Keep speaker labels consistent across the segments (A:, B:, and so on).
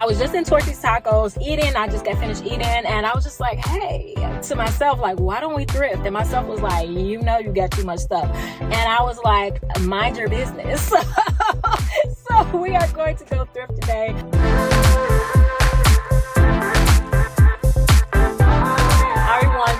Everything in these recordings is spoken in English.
A: I was just in Torchy's Tacos eating. I just got finished eating, and I was just like, hey, to myself, like, why don't we thrift? And myself was like, you know, you got too much stuff. And I was like, mind your business. So we are going to go thrift today.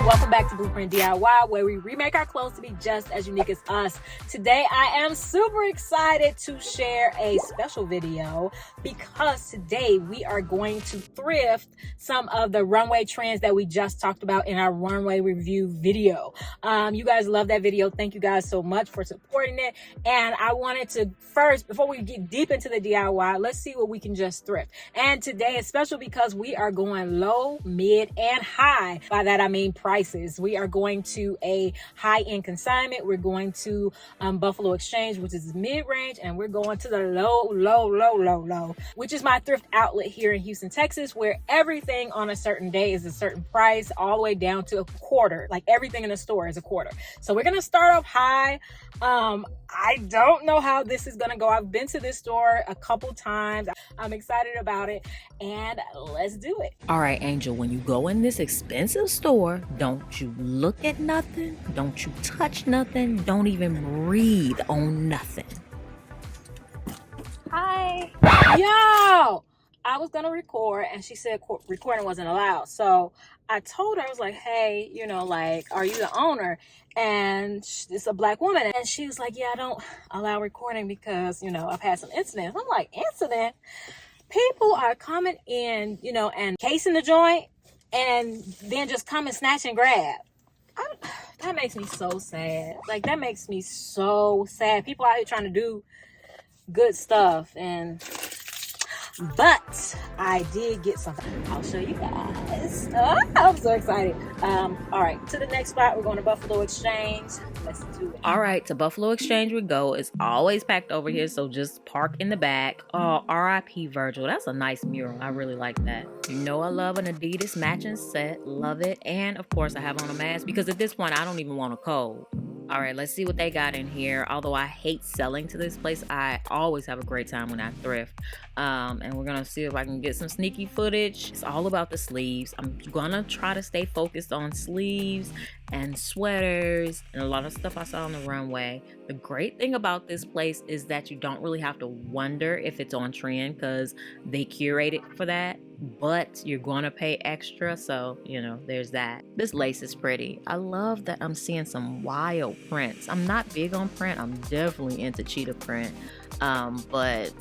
A: Welcome back to Blueprint DIY, where we remake our clothes to be just as unique as us. Today, I am super excited to share a special video because today we are going to thrift some of the runway trends that we just talked about in our runway review video. You guys love that video. Thank you guys so much for supporting it. And I wanted to first, before we get deep into the DIY, let's see what we can just thrift. And today is special because we are going low, mid, and high. By that, I mean prices. We are going to a high-end consignment. We're going to Buffalo Exchange, which is mid-range, and we're going to the low, which is my thrift outlet here in Houston, Texas, where everything on a certain day is a certain price, all the way down to a quarter. Like everything in the store is a quarter. So we're gonna start off high. I don't know how this is gonna go. I've been to this store a couple times. I'm excited about it, and let's do it.
B: All right, Angel, when you go in this expensive store, don't you look at nothing, don't you touch nothing, don't even breathe on nothing.
A: Hi. Yo! I was gonna record, and she said recording wasn't allowed. So I told her, I was like, hey, you know, like, are you the owner? And it's a black woman. And she was like, yeah, I don't allow recording because, you know, I've had some incidents. I'm like, incident? People are coming in, you know, and casing the joint and then just come and snatch and grab. That makes me so sad. Like, that makes me so sad. People out here trying to do good stuff, but I did get something. I'll show you guys. I'm so excited. All right, to the next spot. We're going to Buffalo Exchange. Let's do it.
B: All right, to Buffalo Exchange we go. It's always packed over here, so just park in the back. Oh, R.I.P. Virgil. That's a nice mural. I really like that. You know I love an Adidas matching set. Love it. And of course I have on a mask because at this point I don't even want a cold. All right, let's see what they got in here. Although I hate selling to this place, I always have a great time when I thrift. And we're gonna see if I can get some sneaky footage. It's all about the sleeves. I'm gonna try to stay focused on sleeves and sweaters and a lot of stuff I saw on the runway. The great thing about this place is that you don't really have to wonder if it's on trend because they curate it for that, but you're gonna pay extra, so you know there's that. This lace is pretty. I love that I'm seeing some wild prints. I'm not big on print. I'm definitely into cheetah print, but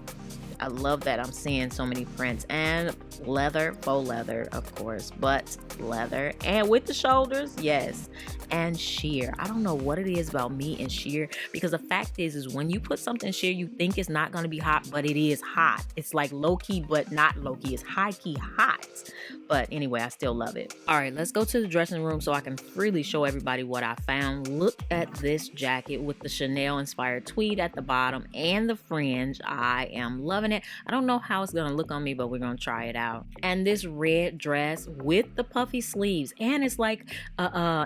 B: I love that I'm seeing so many prints and leather, faux leather, of course, but leather and with the shoulders, yes, and sheer. I don't know what it is about me and sheer because the fact is when you put something sheer, you think it's not going to be hot, but it is hot. It's like low key, but not low key. It's high key hot. But anyway, I still love it. All right, let's go to the dressing room so I can freely show everybody what I found. Look at this jacket with the Chanel inspired tweed at the bottom and the fringe. I am loving it. I don't know how it's gonna look on me, but we're gonna try it out. And this red dress with the puffy sleeves, and it's like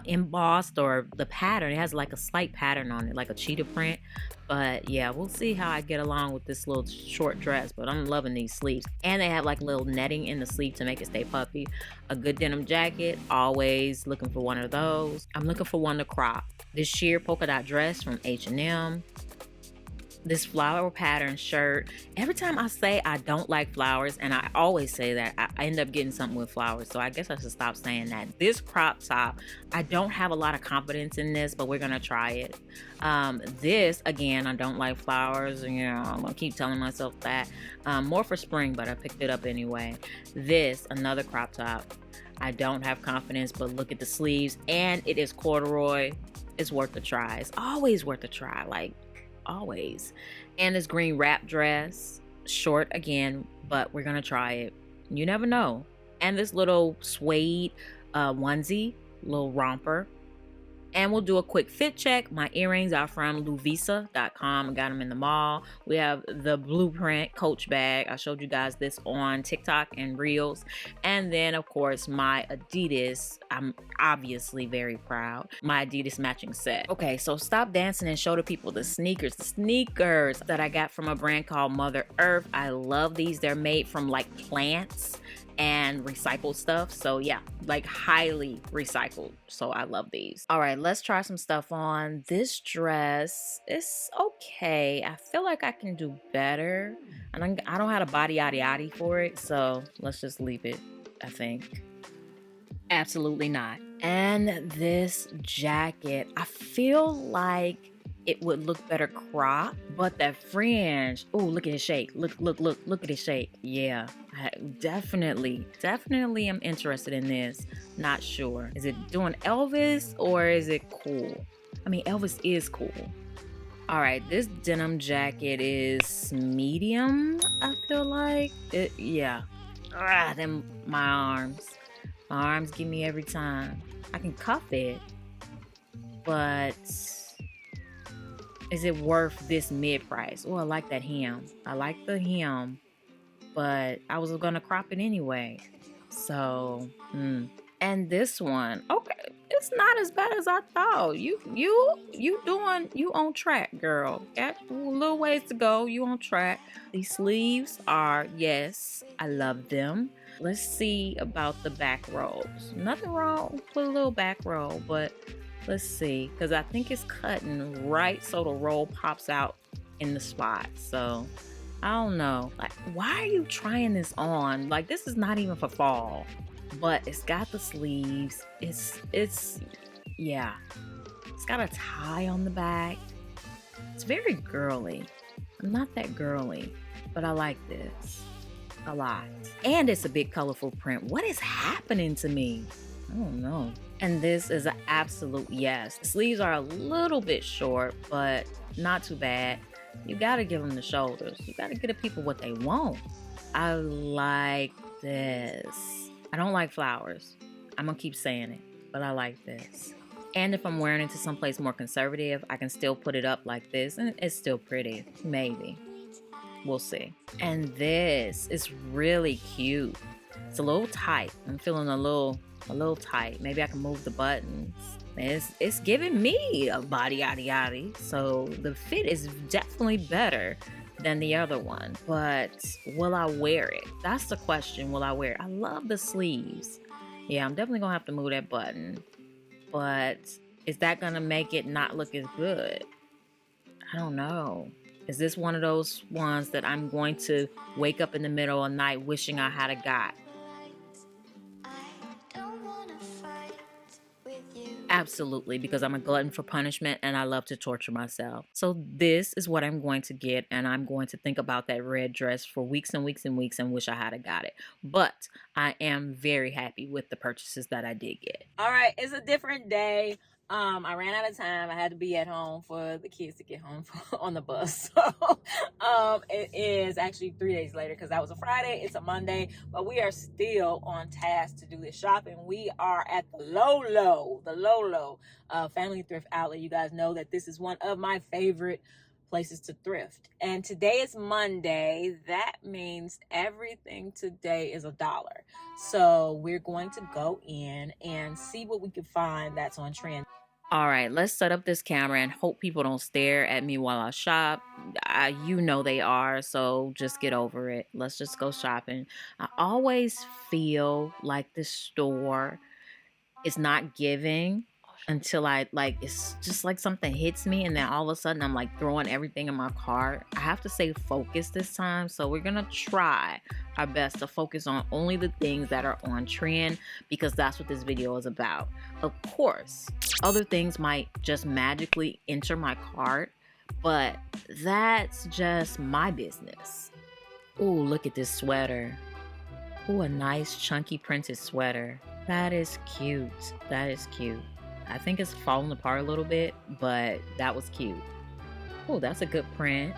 B: embossed, or the pattern, it has like a slight pattern on it, like a cheetah print. But yeah, we'll see how I get along with this little short dress, but I'm loving these sleeves. And they have like little netting in the sleeve to make it stay puffy. A good denim jacket, always looking for one of those. I'm looking for one to crop. This sheer polka dot dress from H&M. This flower pattern shirt. Every time I say I don't like flowers, and I always say that, I end up getting something with flowers, so I guess I should stop saying that. This crop top, I don't have a lot of confidence in this, but we're gonna try it. This, again, I don't like flowers, you know, I'm gonna keep telling myself that. More for spring, but I picked it up anyway. This, another crop top. I don't have confidence, but look at the sleeves, and it is corduroy. It's worth a try. It's always worth a try, like, always. And this green wrap dress, short again, but we're gonna try it. You never know. And this little suede onesie, little romper, And we'll do a quick fit check. My earrings are from Luvisa.com. I got them in the mall. We have the Blueprint Coach bag. I showed you guys this on TikTok and Reels. And then, of course, my Adidas. I'm obviously very proud. My Adidas matching set. Okay, so stop dancing and show the people the sneakers. The sneakers that I got from a brand called Mother Earth. I love these. They're made from like plants and recycled stuff. So yeah, like highly recycled. So I love these. All right, let's try some stuff on. This dress is okay. I feel like I can do better. And I don't have a body yaddy yaddy for it. So let's just leave it, I think. Absolutely not. And this jacket, I feel like it would look better cropped, but that fringe, oh, look at it shake. Look at it shake. Yeah, I definitely am interested in this. Not sure. Is it doing Elvis or is it cool? I mean, Elvis is cool. All right, this denim jacket is medium, I feel like. Yeah. My arms give me every time. I can cuff it, but is it worth this mid-price? Oh, I like that hem. I like the hem, but I was gonna crop it anyway. So, and this one, okay, it's not as bad as I thought. You on track, girl. Got a little ways to go. You on track. These sleeves are, yes, I love them. Let's see about the back rolls. Nothing wrong with a little back roll, but let's see, because I think it's cutting right so the roll pops out in the spot. So I don't know. Like, why are you trying this on? Like, this is not even for fall, but it's got the sleeves. Yeah. It's got a tie on the back. It's very girly. I'm not that girly, but I like this a lot. And it's a big colorful print. What is happening to me? I don't know. And this is an absolute yes. The sleeves are a little bit short, but not too bad. You gotta give them the shoulders. You gotta give the people what they want. I like this. I don't like flowers. I'm gonna keep saying it, but I like this. And if I'm wearing it to someplace more conservative, I can still put it up like this, and it's still pretty. Maybe. We'll see. And this is really cute. It's a little tight. I'm feeling a little tight. Maybe I can move the buttons. It's giving me a body yaddy yaddy. So the fit is definitely better than the other one. But will I wear it? That's the question. Will I wear it? I love the sleeves. Yeah, I'm definitely gonna have to move that button. But is that gonna make it not look as good? I don't know. Is this one of those ones that I'm going to wake up in the middle of the night wishing I had a got? Absolutely, because I'm a glutton for punishment and I love to torture myself. So this is what I'm going to get, and I'm going to think about that red dress for weeks and weeks and weeks and wish I had got it. But I am very happy with the purchases that I did get.
A: All right, it's a different day. I ran out of time. I had to be at home for the kids to get home on the bus. So it is actually 3 days later because that was a Friday. It's a Monday, but we are still on task to do this shopping. We are at the Lolo Family Thrift Outlet. You guys know that this is one of my favorite places to thrift. And today is Monday. That means everything today is $1. So we're going to go in and see what we can find that's on trend.
B: All right, let's set up this camera and hope people don't stare at me while I shop. You know they are, so just get over it. Let's just go shopping. I always feel like the store is not giving until it's just like something hits me, and then all of a sudden I'm like throwing everything in my cart. I have to stay focused this time, so we're gonna try our best to focus on only the things that are on trend, because that's what this video is about. Of course, other things might just magically enter my cart, but that's just my business. Ooh, look at this sweater. Ooh, a nice chunky printed sweater. That is cute. That is cute. I think it's falling apart a little bit, but that was cute. Oh, that's a good print.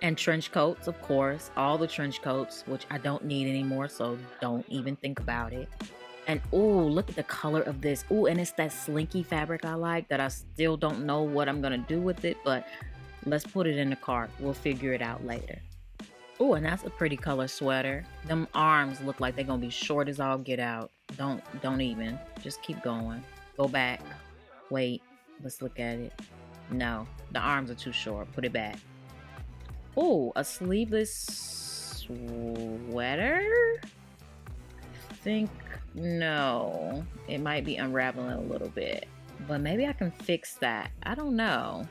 B: And trench coats, of course. All the trench coats, which I don't need anymore, so don't even think about it. And ooh, look at the color of this. Ooh, and it's that slinky fabric I like that I still don't know what I'm gonna do with it, but let's put it in the cart. We'll figure it out later. Ooh, and that's a pretty color sweater. Them arms look like they're gonna be short as all get out. Don't even. Just keep going. Go back. Wait, let's look at it. No, the arms are too short. Put it back. Ooh, a sleeveless sweater? I think, no. It might be unraveling a little bit. But maybe I can fix that. I don't know.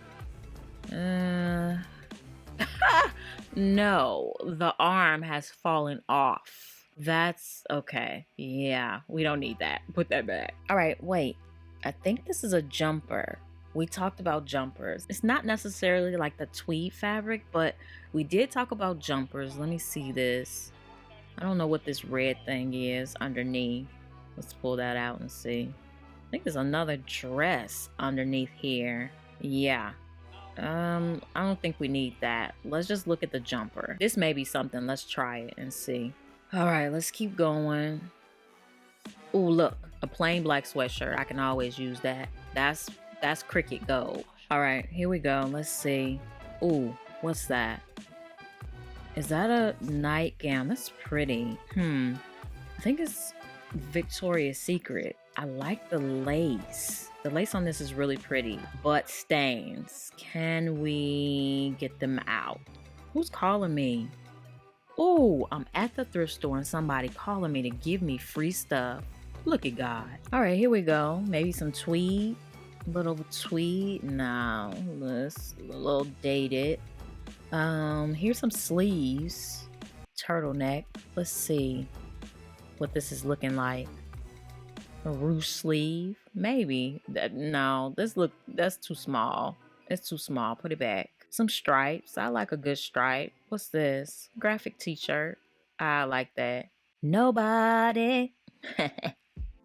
B: No, the arm has fallen off. That's okay. Yeah, we don't need that. Put that back. All right, wait. I think this is a jumper. We talked about jumpers. It's not necessarily like the tweed fabric, but we did talk about jumpers. Let me see this. I don't know what this red thing is underneath. Let's pull that out and see. I think there's another dress underneath here. Yeah. I don't think we need that. Let's just look at the jumper. This may be something. Let's try it and see. All right, let's keep going. Ooh, look, a plain black sweatshirt. I can always use that. That's cricket gold. All right, here we go. Let's see. Ooh, what's that? Is that a nightgown? That's pretty. I think it's Victoria's Secret. I like the lace. The lace on this is really pretty, but stains. Can we get them out? Who's calling me? Ooh, I'm at the thrift store and somebody calling me to give me free stuff. Look at God. All right, here we go. Maybe some tweed. Little tweed. No, this a little dated. Here's some sleeves. Turtleneck. Let's see what this is looking like. A ruche sleeve, maybe. No, that's too small. It's too small. Put it back. Some stripes. I like a good stripe. What's this? Graphic t-shirt. I like that. Nobody.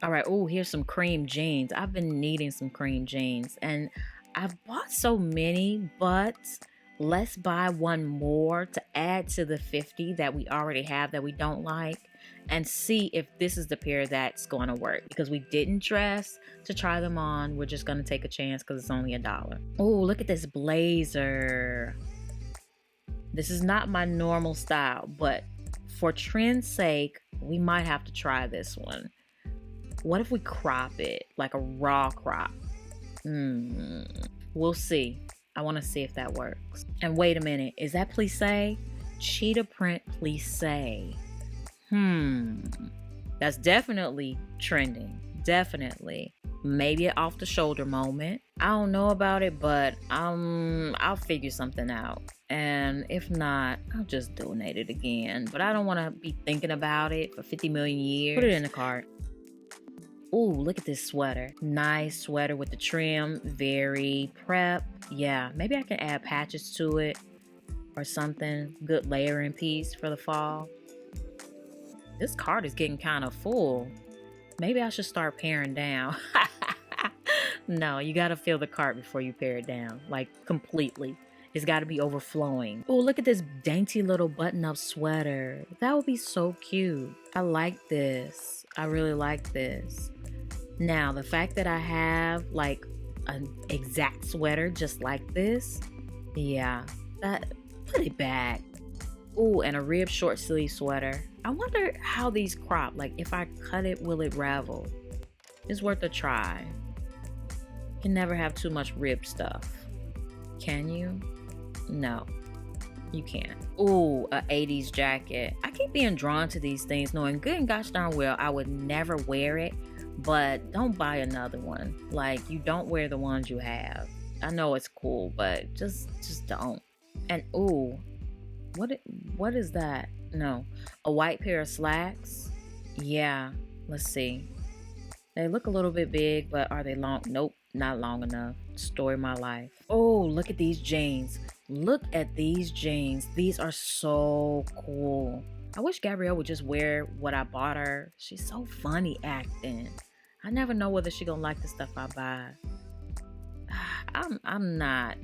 B: All right. Oh, here's some cream jeans. I've been needing some cream jeans, and I've bought so many, but let's buy one more to add to the 50 that we already have that we don't like, and see if this is the pair that's going to work, because we didn't dress to try them on. We're just going to take a chance because it's only $1. Oh, look at this blazer. This is not my normal style, but for trend's sake, we might have to try this one. What if we crop it like a raw crop? We'll see. I want to see if that works. And wait a minute, is that plissé? Cheetah print plissé. That's definitely trending. Definitely. Maybe an off the shoulder moment. I don't know about it, but I'll figure something out. And if not, I'll just donate it again. But I don't want to be thinking about it for 50 million years. Put it in the cart. Ooh, look at this sweater. Nice sweater with the trim. Very prep. Yeah, maybe I can add patches to it or something. Good layering piece for the fall. This cart is getting kind of full. Maybe I should start paring down. No, you got to fill the cart before you pare it down. Like, completely. It's got to be overflowing. Oh, look at this dainty little button-up sweater. That would be so cute. I like this. I really like this. Now, the fact that I have like an exact sweater just like this, yeah, put it back. Ooh, and a rib short sleeve sweater. I wonder how these crop. Like, if I cut it, will it ravel? It's worth a try. You can never have too much rib stuff. Can you? No, you can't. Ooh, a 80s jacket. I keep being drawn to these things, knowing good and gosh darn well I would never wear it, but don't buy another one. Like, you don't wear the ones you have. I know it's cool, but just don't. And ooh, what is that? No, a white pair of slacks. Yeah, let's see. They look a little bit big, but are they long? Nope, not long enough. Story of my life. Oh, look at these jeans. Look at these jeans. These are so cool. I wish Gabrielle would just wear what I bought her. She's so funny acting. I never know whether she gonna like the stuff I buy. I'm not.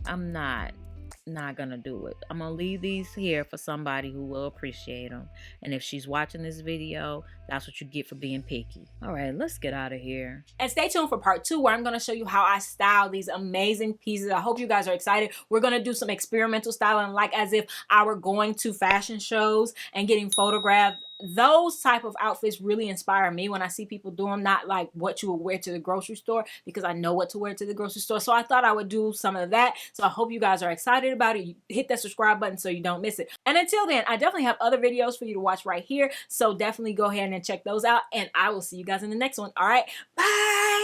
B: not gonna do it. I'm gonna leave these here for somebody who will appreciate them. And if she's watching this video, that's what you get for being picky. All right, let's get out of here.
A: And stay tuned for part 2, where I'm gonna show you how I style these amazing pieces. I hope you guys are excited. We're gonna do some experimental styling, like as if I were going to fashion shows and getting photographed. Those type of outfits really inspire me when I see people do them, not like what you would wear to the grocery store, because I know what to wear to the grocery store. So I thought I would do some of that. So I hope you guys are excited about it. You hit that subscribe button so you don't miss it. And until then, I definitely have other videos for you to watch right here. So definitely go ahead and check those out. And I will see you guys in the next one. All right, bye.